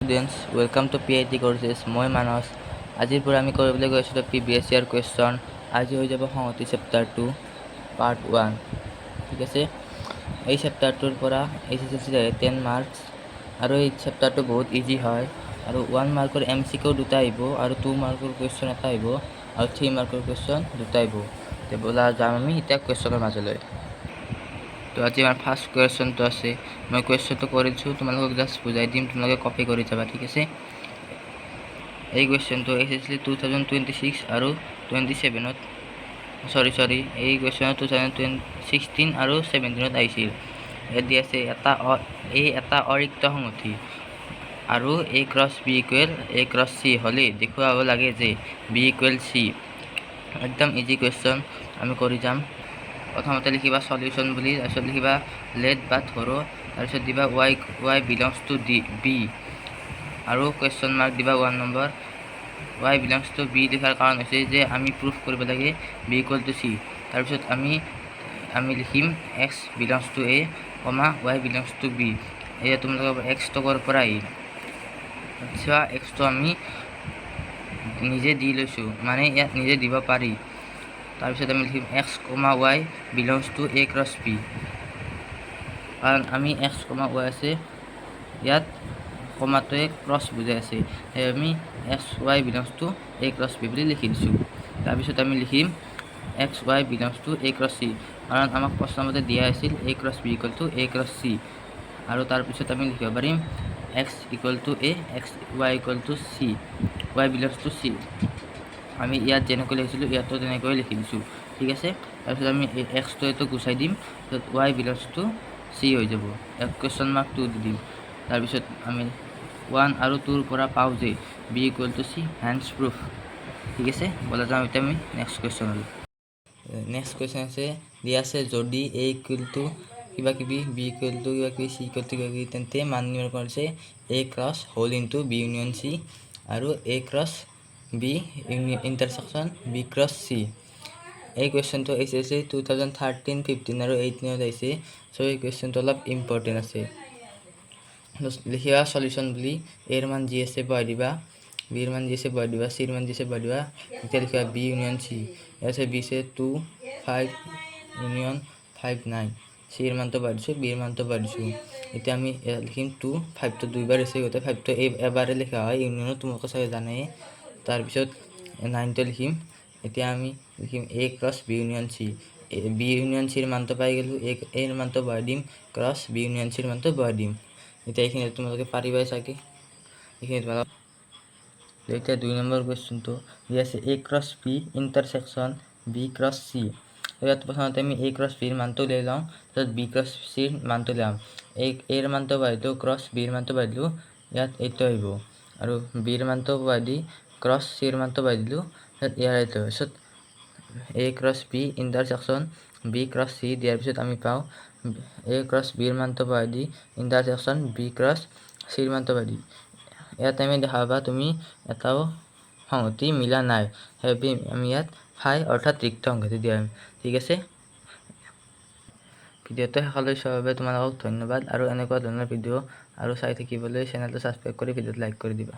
Students, welcome to PIT courses. মই মানস আজিৰ পৰা আমি কৰিবলৈ গৈ আছোঁ প্ৰিভিয়াছ ইয়াৰ কুৱেশ্যন। আজি হৈ যাব সংহতি চেপ্টাৰ 2 পাৰ্ট 1। ঠিক আছে, এই চেপ্টাৰটোৰ পৰা SSLC 10 মাৰ্কছ আৰু এই চেপ্টাৰটো বহুত ইজি হয় আৰু 1 মাৰ্কৰ MCQ দুটা আহিব আৰু 2 মাৰ্কৰ কুৱেশ্যন এটা আহিব আৰু 3 মাৰ্কৰ কুৱেশ্যন দুটা আহিব। তে বলা যাম আমি এতিয়া কুৱেশ্যনৰ মাজলৈ। তো আজি আমাৰ ফাৰ্ষ্ট কুৱেশ্যনটো আছে, মই কুৱেশ্যনটো কৰি দিছোঁ, তোমালোকক জাষ্ট বুজাই দিম, তোমালোকে কপি কৰি যাবা। ঠিক আছে, এই কুৱেশ্যনটো SSLC 2026 আৰু 27ত সৰি এই কুৱেশ্যনত 2016 আৰু 17ত আহিছিল। ইয়াত দি আছে এটা অৰিক্ত সংহতি আৰু A cross B equal A cross C হ'লে দেখুৱাব লাগে যে B ইকুৱেল C। একদম ইজি কুৱেশ্যন, আমি কৰি যাম। প্ৰথমতে লিখিবা সলিউশ্যন বুলি, তাৰপিছত লিখিবা লেট বা ধৰো, তাৰপিছত দিবা y বিলংছ টু B আৰু কুৱেশ্যন মাৰ্ক দিবা 1 number. y belongs two B লিখাৰ কাৰণ হৈছে যে আমি প্ৰুফ কৰিব লাগে B ইকুৱেল টু C। তাৰপিছত আমি লিখিম x belongs two A, y belongs two B। এয়া তোমালোকৰ x টকৰ পৰা আহিল। আচ্ছা, xটো আমি নিজে দি লৈছোঁ, মানে ইয়াত নিজে দিব পাৰি। তাৰপিছত আমি লিখিম x, y belongs two A cross B, কাৰণ আমি x, y আছে ইয়াত কমাটোৱে ক্ৰছ বুজাই আছে, সেই আমি y belongs two A cross B বুলি লিখি দিছোঁ। তাৰপিছত আমি লিখিম y belongs two A cross C, কাৰণ আমাক প্ৰশ্নমতে দিয়া আছিল A cross B equal two A cross C। আৰু তাৰপিছত আমি লিখিব পাৰিম x equal to A, y equal to C, y belongs two C। আমি ইয়াত যেনেকৈ লিখিছিলোঁ ইয়াতো তেনেকৈ লিখি দিছোঁ। ঠিক আছে, তাৰপিছত আমি এক্সটো এইটো গুচাই দিম, তাৰপিছত y বিলংছ টু C হৈ যাব, কুৱেশ্যন মাৰ্ক 2 দি দিম। তাৰপিছত আমি 1 আৰু 2ৰ পৰা পাওঁ যে B equal to C, hence proof. ঠিক আছে, বলা যাওঁ এতিয়া আমি নেক্সট কুৱেশ্যনলৈ। নেক্সট কুৱেশ্যন আছে, দিয়া আছে যদি A ইকুৱেল টু কিবা কিবি, B ইকুৱেল টু কিবা কিবি, C ইকুৱেল টু কিবা কিবি, তেন্তে মান নিৰ্ণয় কৰিছে A cross whole into B union C আৰু A cross B intersection B cross C। এই কুৱেশ্যনটো SSLC 2013, 15 আৰু 18ত আহিছে, চ' এই কুৱেশ্যনটো অলপ ইম্পৰ্টেণ্ট আছে। লিখিবা সলিউশ্যন বুলি, এৰ মান যি আছে বহাই দিবা, বিৰ মান যি আছে বহাই দিবা, চিৰ মান যি আছে বহাই দিবা। এতিয়া লিখিবা B ইউনিয়ন C, ইয়াত আছে B আছে 2 5 ইউনিয়ন 5 9, চিৰ মানটো বহাই দিছোঁ, বিৰ মানটো বহাই দিছোঁ। এতিয়া আমি লিখিম 2 5টো দুইবাৰ আছে, গোটেই 5টো এবাৰে লিখা হয় ইউনিয়নত, তোমালোকে চাগে জানেই। তাৰপিছত 9টো লিখিম। এতিয়া আমি লিখিম A cross B union C, B union Cৰ মানটো পাই গ'লোঁ, এৰ মানটো বহাই দিম, ক্ৰছ B ইউনিয়ন Cৰ মানটো বহাই দিম। এতিয়া এইখিনি তোমালোকে পাৰিবাই চাগে, এইখিনি তোমালোকে। এতিয়া 2 নম্বৰ কুৱেশ্যনটো দি আছে A cross B intersection B cross C। ইয়াত প্ৰথমতে আমি A ক্ৰছ Bৰ মানটো লৈ লওঁ, তাৰপিছত B ক্ৰছ Cৰ মানটো ল'ম। এৰ মানটো বহাই দিওঁ, ক্ৰছ Bৰ মানটো বহাই দিলোঁ, ইয়াত এইটো আহিব। আৰু বিৰ মানটো বহাই দি ক্ৰছ Cৰ মানটো বহাই দিলোঁ, তাৰপিছত ইয়াৰ এইটো। তাৰপিছত A cross B intersection B cross C দিয়াৰ পিছত আমি পাওঁ A ক্ৰছ Bৰ মানটো বহাই দি ইণ্টাৰছেকশ্যন B ক্ৰছ Cৰ মানটো বহাই দি। ইয়াত আমি দেখা পাবা তুমি এটাও সংহতি মিলা নাই, সেইবাবে আমি ইয়াত ফাই অৰ্থাৎ ৰিক্ত সংহতি দিয়া। ঠিক আছে, ভিডিঅ'টো শেষলৈ চোৱাৰ বাবে তোমালোকক ধন্যবাদ, আৰু এনেকুৱা ধৰণৰ ভিডিঅ' আৰু চাই থাকিবলৈ চেনেলটো ছাবস্ক্ৰাইব কৰি ভিডিঅ'টো লাইক কৰি দিবা।